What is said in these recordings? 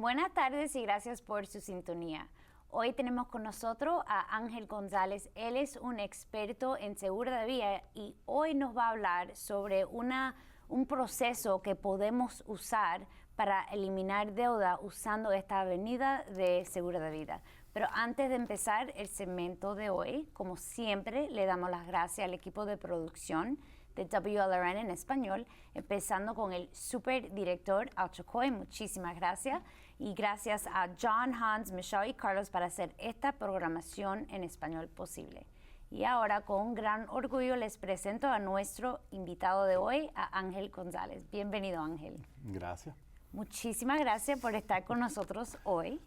Buenas tardes y gracias por su sintonía. Hoy tenemos con nosotros a Ángel González. Él es un experto en seguro de vida y hoy nos va a hablar sobre un proceso que podemos usar para eliminar deuda usando esta avenida de seguro de vida. Pero antes de empezar el segmento de hoy, como siempre, le damos las gracias al equipo de producción de WLRN en español, empezando con el superdirector Al Chocoy. Muchísimas gracias. Y gracias a John, Hans, Michelle y Carlos para hacer esta programación en español posible. Y ahora, con gran orgullo, les presento a nuestro invitado de hoy, a Ángel González. Bienvenido, Ángel. Gracias. Muchísimas gracias por estar con nosotros hoy.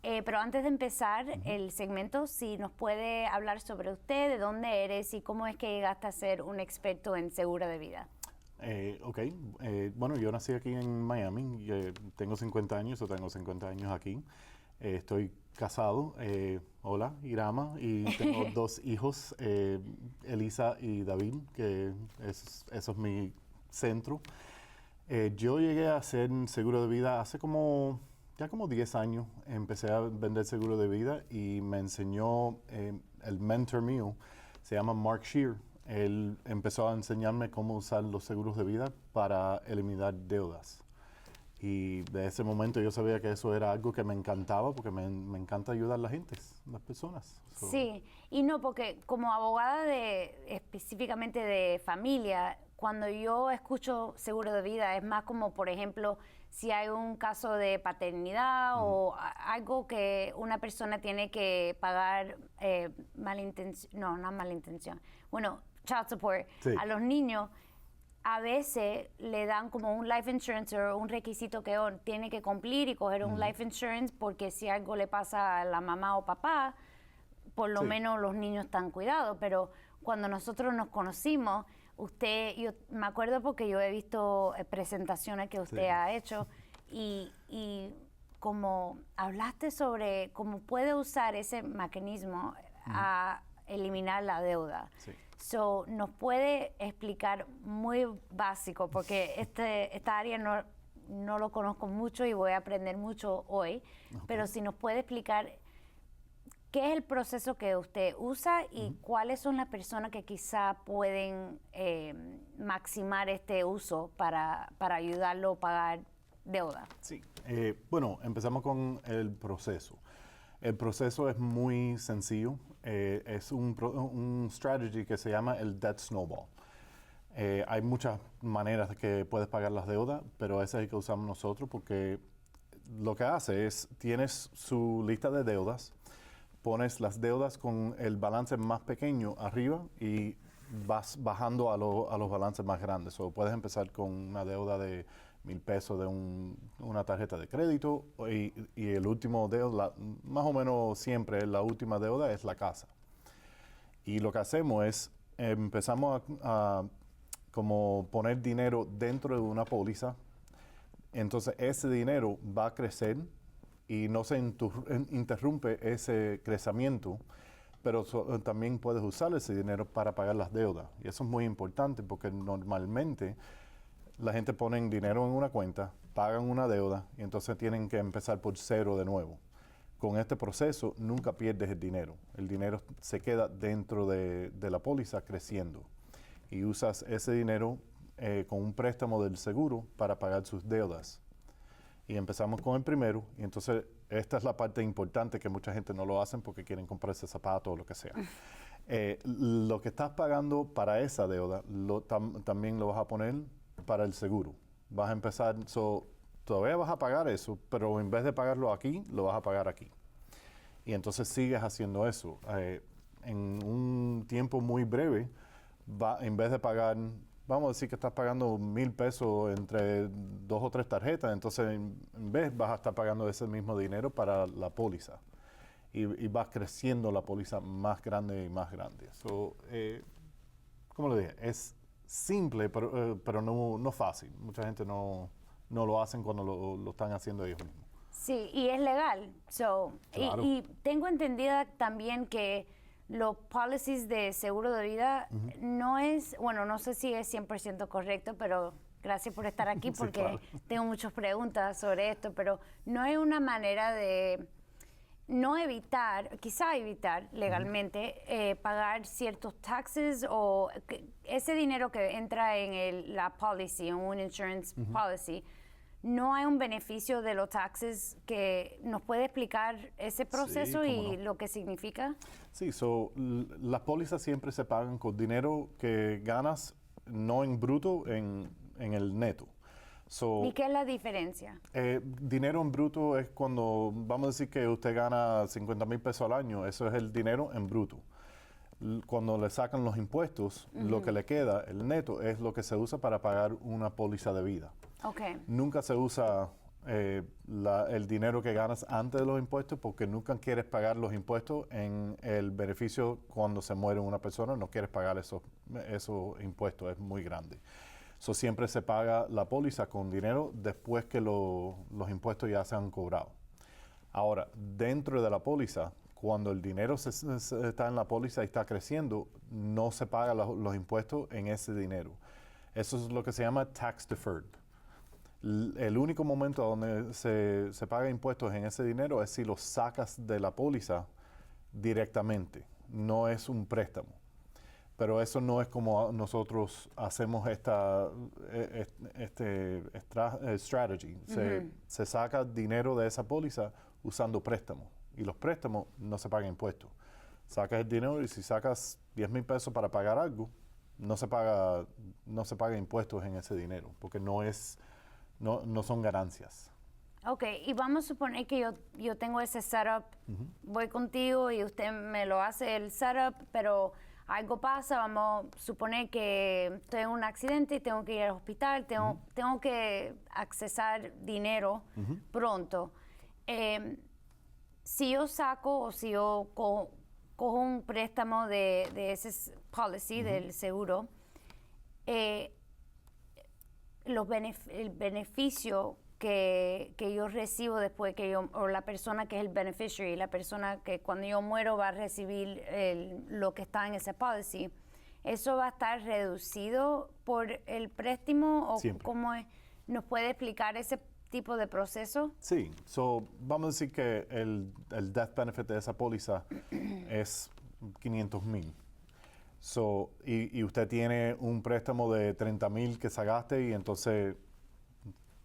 Pero antes de empezar el segmento, si nos puede hablar sobre usted, de dónde eres y cómo es que llegaste a ser un experto en seguro de vida. Bueno, yo nací aquí en Miami, tengo 50 años, o tengo 50 años aquí. Estoy casado, hola, Irama, y tengo dos hijos, Elisa y David, que eso es mi centro. Yo llegué a hacer seguro de vida hace como 10 años. Empecé a vender seguro de vida y me enseñó el mentor mío, se llama Mark Shear. Él empezó a enseñarme cómo usar los seguros de vida para eliminar deudas. Y de ese momento yo sabía que eso era algo que me encantaba porque me encanta ayudar a la gente, las personas. Sí, y no, porque como abogada específicamente de familia, cuando yo escucho seguro de vida es más como, por ejemplo, si hay un caso de paternidad o algo que una persona tiene que pagar bueno, child support a los niños. A veces le dan como un life insurance o un requisito que tiene que cumplir y coger un life insurance porque si algo le pasa a la mamá o papá, por lo menos los niños están cuidados. Pero cuando nosotros nos conocimos, yo me acuerdo porque yo he visto presentaciones que usted ha hecho y como hablaste sobre cómo puede usar ese mecanismo a eliminar la deuda. Sí. So, ¿nos puede explicar muy básico? Porque esta área no lo conozco mucho y voy a aprender mucho hoy. Okay. Pero si nos puede explicar qué es el proceso que usted usa y cuáles son las personas que quizá pueden maximar este uso para ayudarlo a pagar deuda. Sí. Bueno, empezamos con el proceso. El proceso es muy sencillo. Es un strategy que se llama el debt snowball. Hay muchas maneras de que puedes pagar las deudas, pero ese es el que usamos nosotros porque lo que hace es, tienes su lista de deudas, pones las deudas con el balance más pequeño arriba y vas bajando a los balances más grandes. O puedes empezar con una deuda de $1,000 de una tarjeta de crédito y el último deuda, más o menos siempre la última deuda es la casa. Y lo que hacemos es empezamos a como poner dinero dentro de una póliza. Entonces ese dinero va a crecer y no se interrumpe ese crecimiento, pero también puedes usar ese dinero para pagar las deudas. Y eso es muy importante porque normalmente la gente pone dinero en una cuenta, pagan una deuda y entonces tienen que empezar por cero de nuevo. Con este proceso nunca pierdes el dinero. El dinero se queda dentro de la póliza creciendo. Y usas ese dinero con un préstamo del seguro para pagar sus deudas. Y empezamos con el primero, y entonces esta es la parte importante que mucha gente no lo hacen porque quieren comprarse zapatos o lo que sea. Lo que estás pagando para esa deuda también lo vas a poner para el seguro. Vas a empezar, todavía vas a pagar eso, pero en vez de pagarlo aquí, lo vas a pagar aquí. Y entonces sigues haciendo eso. En un tiempo muy breve, en vez de pagar, vamos a decir que estás pagando $1,000 entre 2 o 3 tarjetas, entonces en vez vas a estar pagando ese mismo dinero para la póliza. Y vas creciendo la póliza más grande y más grande. Como le dije, es simple, pero no fácil. Mucha gente no lo hacen cuando lo están haciendo ellos mismos. Sí, y es legal. Claro. Y tengo entendida también que los policies de seguro de vida no es, bueno, no sé si es 100% correcto, pero Gracias por estar aquí Sí, porque claro. tengo muchas preguntas sobre esto, pero no hay una manera de no evitar, quizá evitar legalmente pagar ciertos taxes o ese dinero que entra en la policy, en un insurance policy. ¿No hay un beneficio de los taxes que nos puede explicar ese proceso cómo y no. lo que significa? Sí, las pólizas siempre se pagan con dinero que ganas, no en bruto, en el neto. ¿Y qué es la diferencia? Dinero en bruto es cuando, vamos a decir que usted gana 50,000 pesos al año, eso es el dinero en bruto. Cuando le sacan los impuestos, lo que le queda, el neto, es lo que se usa para pagar una póliza de vida. Okay. Nunca se usa el dinero que ganas antes de los impuestos porque nunca quieres pagar los impuestos en el beneficio cuando se muere una persona, no quieres pagar esos impuestos, es muy grande. So, siempre se paga la póliza con dinero después que los impuestos ya se han cobrado. Ahora, dentro de la póliza, cuando el dinero está en la póliza y está creciendo, no se pagan los impuestos en ese dinero. Eso es lo que se llama tax deferred. El único momento donde se paga impuestos en ese dinero es si lo sacas de la póliza directamente, no es un préstamo. Pero eso no es como nosotros hacemos strategy. Se saca dinero de esa póliza usando préstamos. Y los préstamos no se pagan impuestos. Sacas el dinero y si sacas 10,000 pesos para pagar algo, no se paga impuestos en ese dinero, porque no son ganancias. Ok, y vamos a suponer que yo tengo ese setup, voy contigo y usted me lo hace el setup, pero algo pasa, vamos a suponer que estoy en un accidente y tengo que ir al hospital, tengo que accesar dinero pronto. Si yo saco o si yo cojo un préstamo de ese policy, del seguro, el beneficio que yo recibo después o la persona que es el beneficiary, la persona que cuando yo muero va a recibir lo que está en ese policy, ¿eso va a estar reducido por el préstamo o Siempre. cómo es? ¿Nos puede explicar ese tipo de proceso? Sí, vamos a decir que el death benefit de esa póliza es 500,000. Y usted tiene un préstamo de 30,000 que sacaste y entonces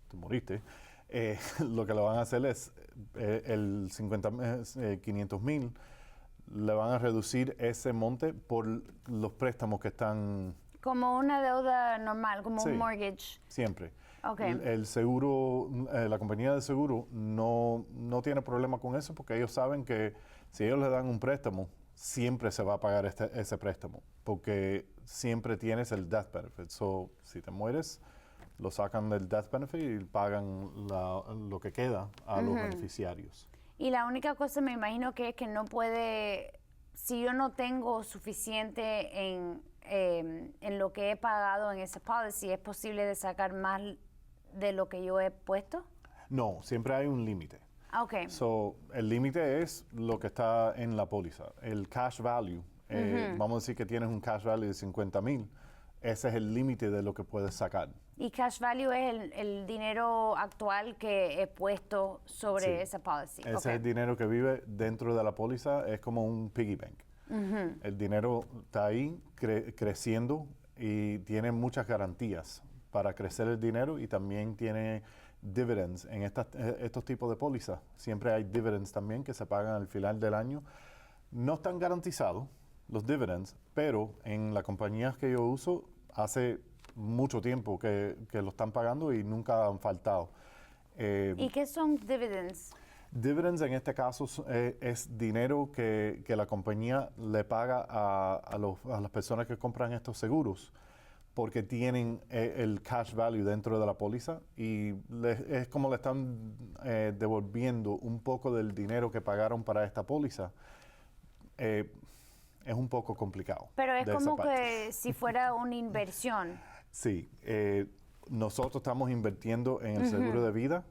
te moriste. Lo que le van a hacer es el 500,000 le van a reducir ese monte por los préstamos que están. Como una deuda normal, como Sí, un mortgage. siempre. Okay. El seguro, la compañía de seguro no tiene problema con eso porque ellos saben que si ellos le dan un préstamo, siempre se va a pagar ese préstamo porque siempre tienes el death benefit. Si te mueres, lo sacan del death benefit y pagan lo que queda a los beneficiarios. Y la única cosa me imagino que es que no puede, si yo no tengo suficiente en lo que he pagado en ese policy, ¿es posible de sacar más de lo que yo he puesto? No, siempre hay un límite. Okay. El límite es lo que está en la póliza. El cash value, vamos a decir que tienes un cash value de 50,000, ese es el límite de lo que puedes sacar. Y cash value es el dinero actual que he puesto sobre esa policy. Ese es el dinero que vive dentro de la póliza, es como un piggy bank. El dinero está ahí creciendo y tiene muchas garantías para crecer el dinero y también tiene dividends en estos tipos de pólizas. Siempre hay dividends también que se pagan al final del año. No están garantizados los dividends, pero en las compañías que yo uso hace mucho tiempo que lo están pagando y nunca han faltado. ¿Y qué son dividends? Dividends en este caso es dinero que la compañía le paga a las personas que compran estos seguros porque tienen el cash value dentro de la póliza y es como le están devolviendo un poco del dinero que pagaron para esta póliza. Es un poco complicado. Pero es de esa como parte. que si fuera una inversión. Sí, nosotros estamos invirtiendo en el seguro de vida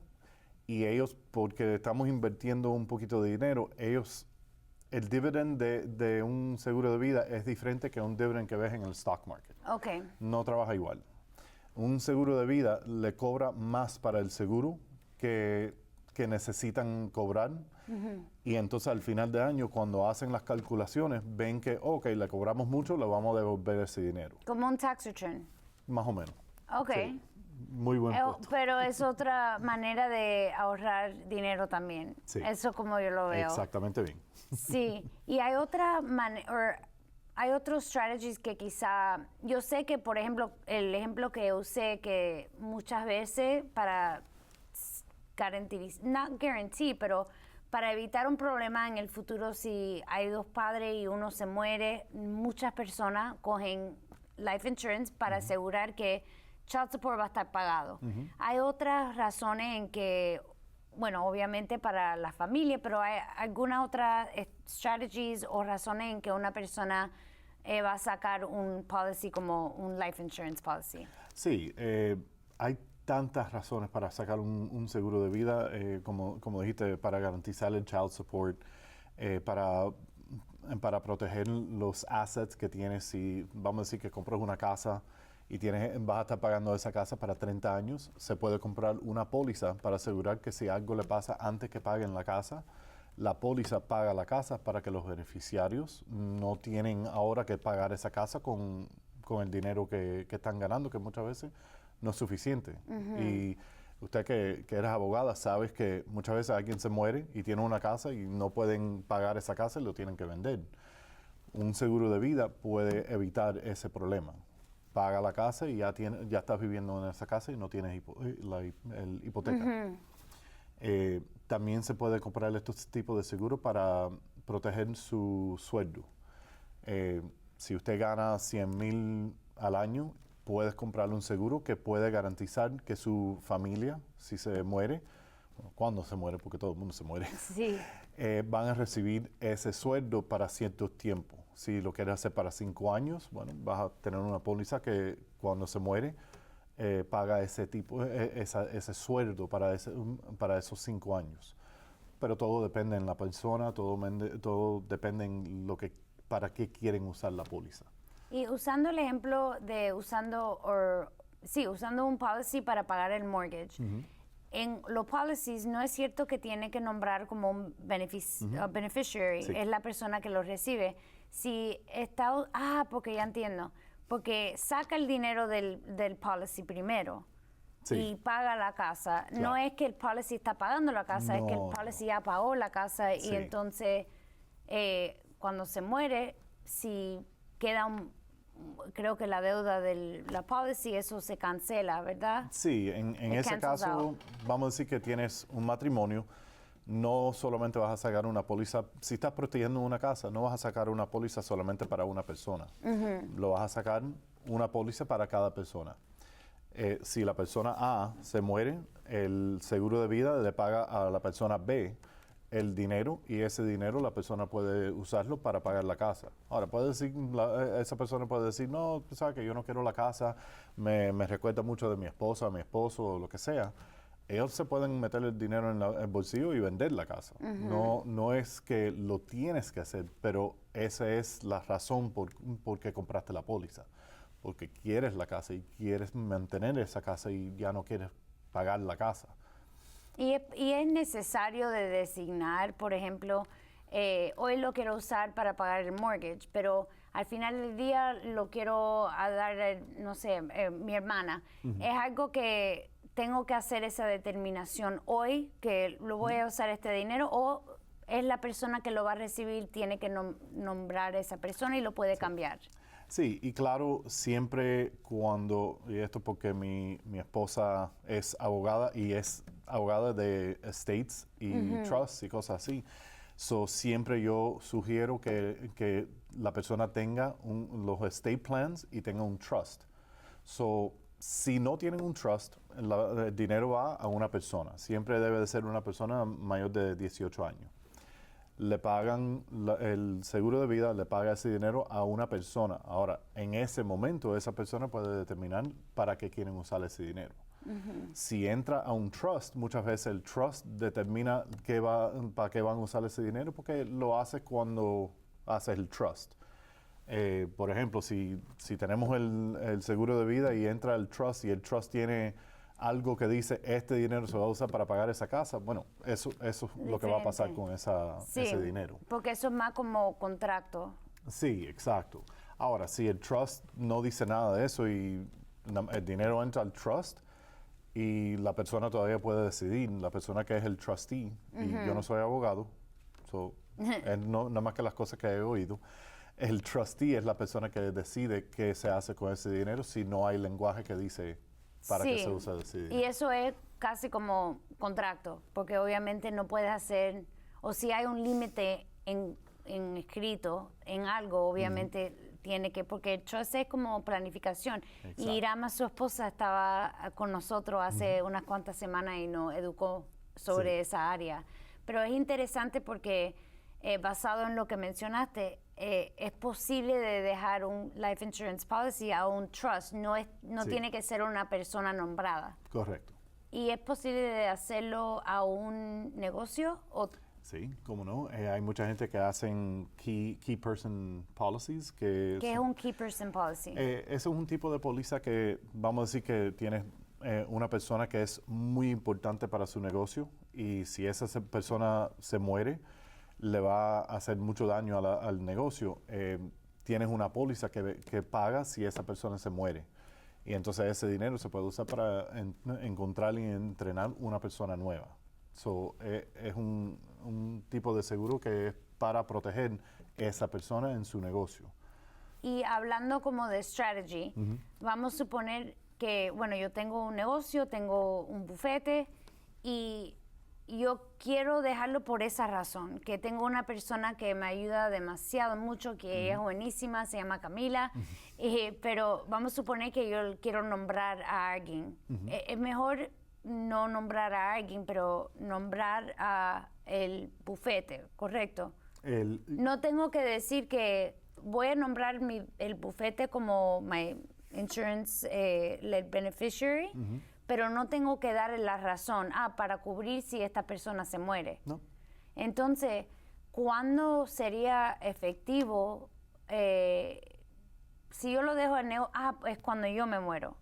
y ellos, porque estamos invirtiendo un poquito de dinero, el dividend de un seguro de vida es diferente que un dividend que ves en el stock market. Okay. No trabaja igual. un seguro de vida le cobra más para el seguro que necesitan cobrar. Y entonces al final de año, cuando hacen las calculaciones, ven que, ok, le cobramos mucho, le vamos a devolver ese dinero. Como un tax return. Más o menos. Ok. Sí. Muy buen puesto. Pero es otra manera de ahorrar dinero también. Sí. Eso como yo lo veo. Exactamente bien. Sí. Y hay otra manera, hay otros strategies que quizá, yo sé que por ejemplo, el ejemplo que usé que muchas veces para not guarantee, pero para evitar un problema en el futuro si hay dos padres y uno se muere, muchas personas cogen life insurance para asegurar que child support va a estar pagado. Hay otras razones en que, bueno, obviamente para la familia, pero hay algunas otras strategies o razones en que una persona va a sacar un policy como un life insurance policy. Sí, hay tantas razones para sacar un seguro de vida, como dijiste, para garantizar el child support, para proteger los assets que tienes. Si vamos a decir que compras una casa y vas a estar pagando esa casa para 30 años, se puede comprar una póliza para asegurar que si algo le pasa antes que paguen la casa, la póliza paga la casa para que los beneficiarios no tienen ahora que pagar esa casa con el dinero que están ganando, que muchas veces no es suficiente. Y usted que eres abogada, sabes que muchas veces alguien se muere y tiene una casa y no pueden pagar esa casa y lo tienen que vender. Un seguro de vida puede evitar ese problema. Paga la casa y ya estás viviendo en esa casa y no tienes el hipoteca. También se puede comprar estos tipos de seguros para proteger su sueldo. Si usted gana $100,000 al año, puedes comprarle un seguro que puede garantizar que su familia, si se muere, cuando se muere, porque todo el mundo se muere, Sí. Van a recibir ese sueldo para cierto tiempo. Si lo quieres hacer para 5 años, bueno, vas a tener una póliza que cuando se muere paga ese sueldo para esos 5 años. Pero todo depende en la persona, todo depende en para qué quieren usar la póliza. Y usando el ejemplo de usando un policy para pagar el mortgage. En los policies no es cierto que tiene que nombrar como un beneficiary, Sí. es la persona que lo recibe. Si está, porque ya entiendo, porque saca el dinero del policy primero Sí. y paga la casa. Claro. No es que el policy está pagando la casa, es que el policy ya pagó la casa Sí. y entonces cuando se muere, si queda creo que la deuda de la policy, eso se cancela, ¿verdad? Sí, en ese caso, vamos a decir que tienes un matrimonio, no solamente vas a sacar una póliza, si estás protegiendo una casa, no vas a sacar una póliza solamente para una persona, lo vas a sacar una póliza para cada persona. Si la persona A se muere, el seguro de vida le paga a la persona B el dinero y ese dinero la persona puede usarlo para pagar la casa. Ahora, esa persona puede decir, no, tú sabes que yo no quiero la casa, me recuerda mucho de mi esposa, mi esposo o lo que sea. Ellos se pueden meter el dinero en el bolsillo y vender la casa. No es que lo tienes que hacer, pero esa es la razón por qué compraste la póliza. Porque quieres la casa y quieres mantener esa casa y ya no quieres pagar la casa. Y es necesario de designar, por ejemplo, hoy lo quiero usar para pagar el mortgage, pero al final del día lo quiero dar, no sé, mi hermana. Es algo que tengo que hacer esa determinación hoy, que lo voy a usar este dinero, o es la persona que lo va a recibir, tiene que nombrar a esa persona y lo puede cambiar. Sí, y claro, siempre y esto porque mi esposa es abogada y es abogada de estates y trusts y cosas así. Siempre yo sugiero que la persona tenga los estate plans y tenga un trust. Si no tienen un trust, el dinero va a una persona. Siempre debe de ser una persona mayor de 18 años. Le pagan el seguro de vida, le paga ese dinero a una persona. Ahora, en ese momento, esa persona puede determinar para qué quieren usar ese dinero. Si entra a un trust, muchas veces el trust determina para qué van a usar ese dinero porque lo hace cuando haces el trust. Por ejemplo, si tenemos el seguro de vida y entra el trust y el trust tiene algo que dice este dinero se va a usar para pagar esa casa, bueno, eso es lo que va a pasar con ese dinero. Porque eso es más como contrato. Sí, exacto. Ahora, si el trust no dice nada de eso y el dinero entra al trust y la persona todavía puede decidir, la persona que es el trustee, y yo no soy abogado, no nada más que las cosas que he oído, el trustee es la persona que decide qué se hace con ese dinero si no hay lenguaje que dice para qué se usa ese dinero. Y eso es casi como contrato, porque obviamente no puedes hacer, o si hay un límite en escrito en algo, obviamente tiene que, porque el trust es como planificación. Exacto. Y Irama, su esposa, estaba con nosotros hace unas cuantas semanas y nos educó sobre esa área. Pero es interesante porque basado en lo que mencionaste, es posible de dejar un life insurance policy a un trust, no tiene que ser una persona nombrada. Correcto. ¿Y es posible de hacerlo a un negocio? Sí, cómo no. Hay mucha gente que hacen key person policies. ¿Qué es un key person policy? Eso es un tipo de póliza que vamos a decir que tienes una persona que es muy importante para su negocio y si esa persona se muere, le va a hacer mucho daño al negocio. Tienes una póliza que paga si esa persona se muere. Y entonces ese dinero se puede usar para encontrar y entrenar una persona nueva. Es un tipo de seguro que es para proteger esa persona en su negocio. Y hablando como de strategy, vamos a suponer que, bueno, yo tengo un negocio, tengo un bufete y yo quiero dejarlo por esa razón, que tengo una persona que me ayuda demasiado mucho, que ella es buenísima, se llama Camila, pero vamos a suponer que yo quiero nombrar a alguien. Es mejor no nombrar a alguien, pero nombrar a el bufete, ¿correcto? No tengo que decir que voy a nombrar el bufete como my insurance beneficiary, pero no tengo que darle la razón para cubrir si esta persona se muere. No. Entonces, ¿cuándo sería efectivo? Si yo lo dejo en es cuando yo me muero.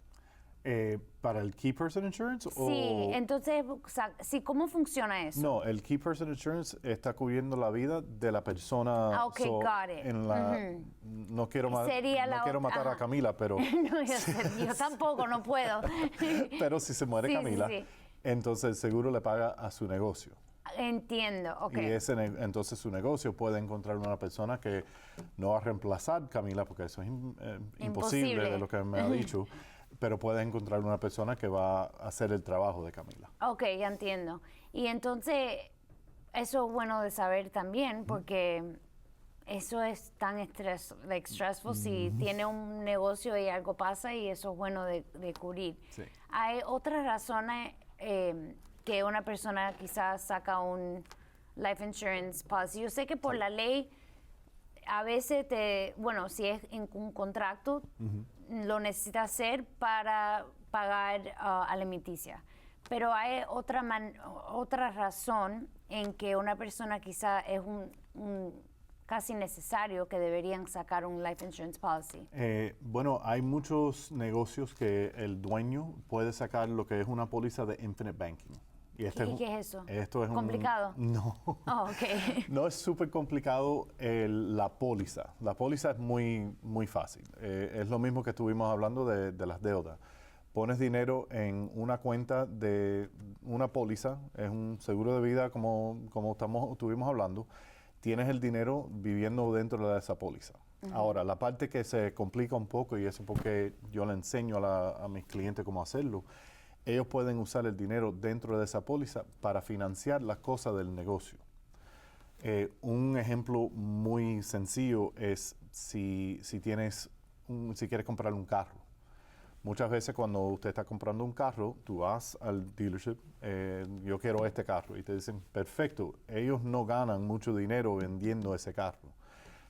¿Para el Key Person Insurance? Sí, entonces, ¿cómo funciona eso? No, el Key Person Insurance está cubriendo la vida de la persona. Ok, got it. No quiero matar a Camila, pero... No, yo tampoco, no puedo. Pero si se muere Camila, entonces el seguro le paga a su negocio. Entiendo, ok. Y entonces su negocio puede encontrar una persona que no va a reemplazar a Camila, porque eso es imposible de lo que me ha dicho, pero puede encontrar una persona que va a hacer el trabajo de Camila. Ok, ya entiendo. Y entonces, eso es bueno de saber también, porque eso es tan stressful si tiene un negocio y algo pasa, y eso es bueno de cubrir. Sí. Hay otras razones que una persona quizás saca un life insurance policy. Yo sé que por la ley, a veces si es en un contrato, lo necesita hacer para pagar alimenticia. Pero hay otra razón en que una persona quizá es un casi necesario que deberían sacar un life insurance policy. Hay muchos negocios que el dueño puede sacar lo que es una póliza de infinite banking. ¿Y qué es eso? Esto es ¿Complicado? No. Oh, okay. No es súper complicado la póliza. La póliza es muy, muy fácil. Es lo mismo que estuvimos hablando de las deudas. Pones dinero en una cuenta de una póliza, es un seguro de vida como estuvimos hablando. Tienes el dinero viviendo dentro de esa póliza. Ahora, la parte que se complica un poco, y eso es porque yo le enseño a mis clientes cómo hacerlo, ellos pueden usar el dinero dentro de esa póliza para financiar las cosas del negocio. Un ejemplo muy sencillo es si quieres comprar un carro. Muchas veces cuando usted está comprando un carro, tú vas al dealership, yo quiero este carro, y te dicen, perfecto, ellos no ganan mucho dinero vendiendo ese carro.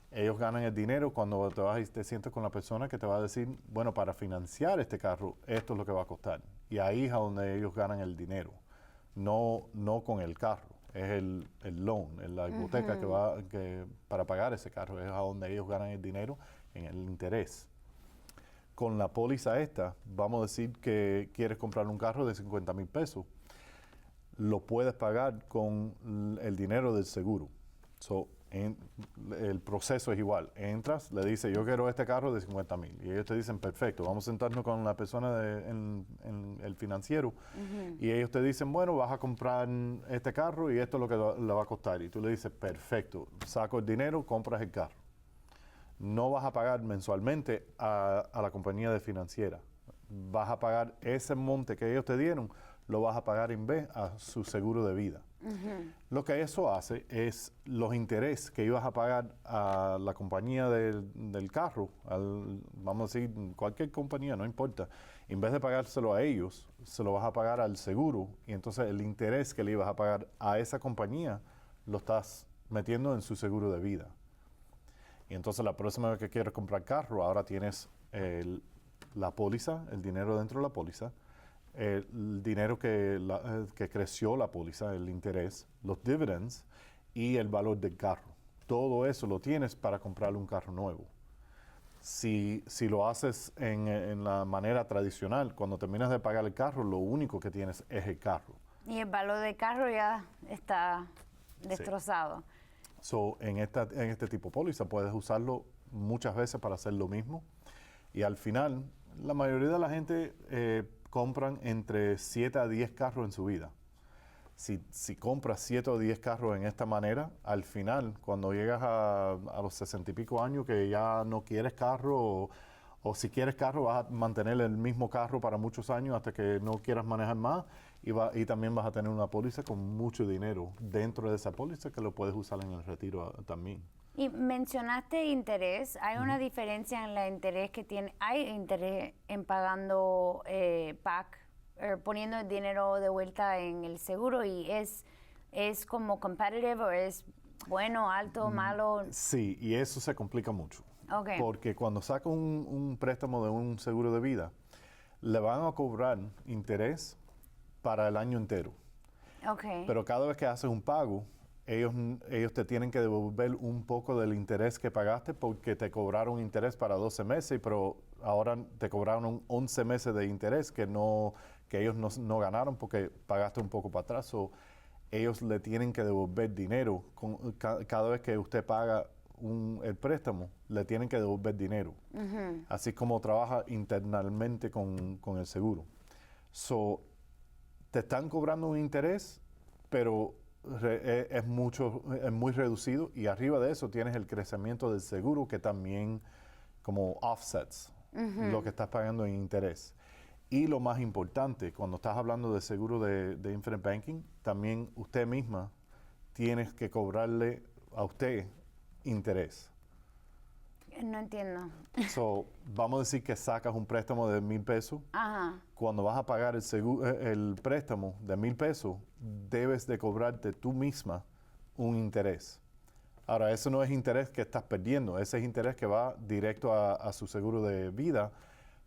Ellos ganan el dinero cuando te vas y te sientas con la persona que te va a decir, bueno, para financiar este carro, esto es lo que va a costar. Y ahí es a donde ellos ganan el dinero, no con el carro. Es el loan, la hipoteca para pagar ese carro, es a donde ellos ganan el dinero en el interés. Con la póliza esta, vamos a decir que quieres comprar un carro de 50,000 pesos. Lo puedes pagar con el dinero del seguro. El proceso es igual. Entras, le dices, yo quiero este carro de 50,000. Y ellos te dicen, perfecto, vamos a sentarnos con la persona en el financiero. Y ellos te dicen, bueno, vas a comprar este carro y esto es lo que le va a costar. Y tú le dices, perfecto, saco el dinero, compras el carro. No vas a pagar mensualmente a la compañía de financiera. Vas a pagar ese monte que ellos te dieron, lo vas a pagar en vez a su seguro de vida. Lo que eso hace es los intereses que ibas a pagar a la compañía del carro, vamos a decir, cualquier compañía, no importa, en vez de pagárselo a ellos, se lo vas a pagar al seguro y entonces el interés que le ibas a pagar a esa compañía lo estás metiendo en su seguro de vida. Y entonces la próxima vez que quieres comprar carro, ahora tienes la póliza, el dinero dentro de la póliza, el dinero que creció la póliza, el interés, los dividends y el valor del carro. Todo eso lo tienes para comprar un carro nuevo. Si lo haces en la manera tradicional, cuando terminas de pagar el carro, lo único que tienes es el carro. Y el valor del carro ya está destrozado. En este tipo de póliza puedes usarlo muchas veces para hacer lo mismo. Y al final, la mayoría de la gente compran entre 7 a 10 carros en su vida. Si compras 7 o 10 carros en esta manera, al final, cuando llegas a los 60 y pico años que ya no quieres carro o si quieres carro vas a mantener el mismo carro para muchos años hasta que no quieras manejar más y también vas a tener una póliza con mucho dinero dentro de esa póliza que lo puedes usar en el retiro también. Y mencionaste interés. ¿Hay una diferencia en el interés que tiene? ¿Hay interés en pagando PAC, poniendo el dinero de vuelta en el seguro? ¿Y es como competitive o es bueno, alto, malo? Sí, y eso se complica mucho. Okay. Porque cuando saca un préstamo de un seguro de vida, le van a cobrar interés para el año entero. Okay. Pero cada vez que haces un pago, ellos te tienen que devolver un poco del interés que pagaste porque te cobraron interés para 12 meses, pero ahora te cobraron 11 meses de interés que ellos no ganaron porque pagaste un poco para atrás. Ellos le tienen que devolver dinero. Cada vez que usted paga el préstamo, le tienen que devolver dinero. Así como trabaja internamente con el seguro. Te están cobrando un interés, pero es muy reducido y arriba de eso tienes el crecimiento del seguro que también como offsets lo que estás pagando en interés. Y lo más importante, cuando estás hablando de seguro de Infinite Banking, también usted misma tienes que cobrarle a usted interés. No entiendo. Vamos a decir que sacas un préstamo de 1,000 pesos. Ajá. Cuando vas a pagar el préstamo de 1,000 pesos, debes de cobrarte tú misma un interés. Ahora, eso no es interés que estás perdiendo, ese es interés que va directo a su seguro de vida,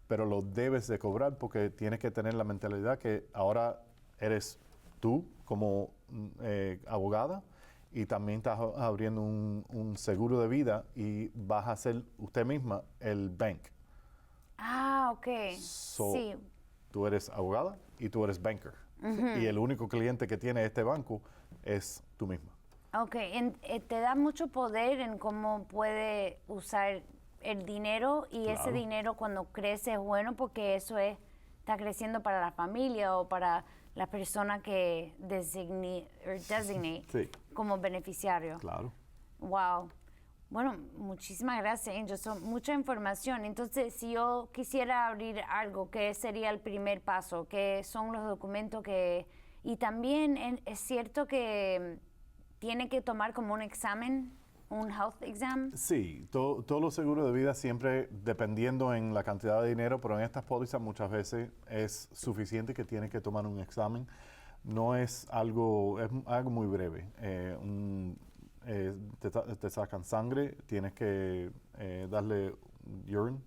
pero lo debes de cobrar porque tienes que tener la mentalidad que ahora eres tú como abogada y también estás abriendo un seguro de vida y vas a ser usted misma el bank. Ah, ok. Sí. Tú eres abogada y tú eres banker. Y el único cliente que tiene este banco es tú misma. Ok, te da mucho poder en cómo puede usar el dinero y ese dinero cuando crece es bueno porque eso está creciendo para la familia o para la persona que designate Sí. como beneficiario. Claro. Wow. Bueno, muchísimas gracias, Angel. Son mucha información. Entonces, si yo quisiera abrir algo, ¿qué sería el primer paso? ¿Qué son los documentos que...? Y también es cierto que tiene que tomar como un examen, un health exam. Sí, todos los seguros de vida siempre dependiendo en la cantidad de dinero, pero en estas pólizas muchas veces es suficiente que tienes que tomar un examen. No es algo, es algo muy breve. Te sacan sangre, tienes que darle urine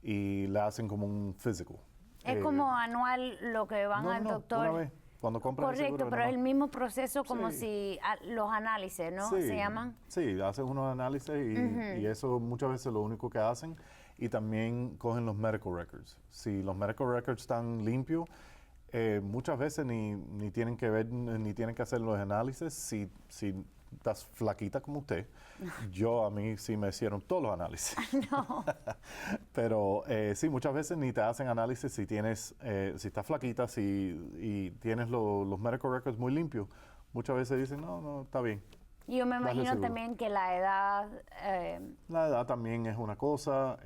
y le hacen como un physical. Es como anual lo que van al doctor. Una vez. Cuando compras el Correcto, seguro. pero es el nomás. mismo proceso como Sí. si los análisis, ¿no? Sí, Se llaman. sí, haces unos análisis y eso muchas veces lo único que hacen. Y también cogen los medical records. Si los medical records están limpios, muchas veces ni tienen que ver, ni tienen que hacer los análisis. Si estás flaquita como usted, a mí sí me hicieron todos los análisis. No. Pero sí, muchas veces ni te hacen análisis si tienes, si estás flaquita, y tienes los medical records muy limpios. Muchas veces dicen, no, está bien. Y yo me Dale imagino seguro. también que la edad, La edad también es una cosa.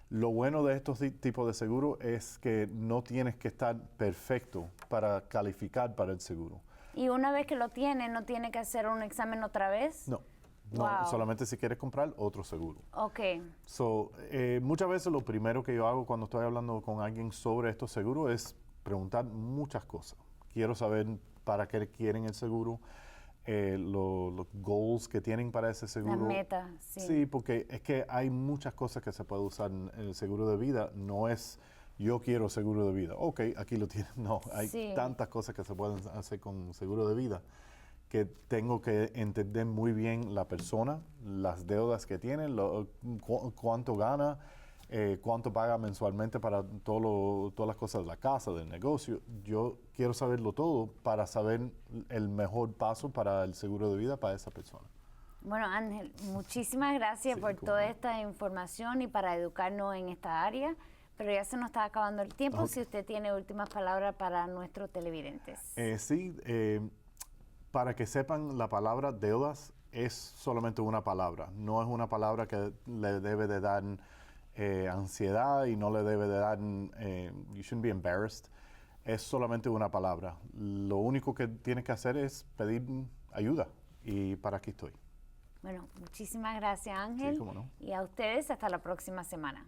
Lo bueno de estos tipos de seguro es que no tienes que estar perfecto para calificar para el seguro. y una vez que lo tiene, no tiene que hacer un examen otra vez. No, Wow. solamente si quieres comprar otro seguro. Ok. Muchas veces lo primero que yo hago cuando estoy hablando con alguien sobre estos seguros es preguntar muchas cosas. Quiero saber para qué quieren el seguro, los goals que tienen para ese seguro. Las metas, sí. Sí, porque es que hay muchas cosas que se puede usar en el seguro de vida. No es yo quiero seguro de vida. Ok, aquí lo tienes. No, hay Sí. tantas cosas que se pueden hacer con seguro de vida que tengo que entender muy bien la persona, las deudas que tiene, cuánto gana, cuánto paga mensualmente para todas las cosas de la casa, del negocio. Yo quiero saberlo todo para saber el mejor paso para el seguro de vida para esa persona. Bueno, Ángel, muchísimas gracias Sí, por cómo toda no. esta información y para educarnos en esta área. Pero ya se nos está acabando el tiempo. Ok. Si usted tiene últimas palabras para nuestros televidentes. Sí, para que sepan, la palabra deudas es solamente una palabra. No es una palabra que le debe de dar ansiedad y no le debe de dar, you shouldn't be embarrassed. Es solamente una palabra. Lo único que tienes que hacer es pedir ayuda y para aquí estoy. Bueno, muchísimas gracias, Ángel. cómo no. Y a ustedes hasta la próxima semana.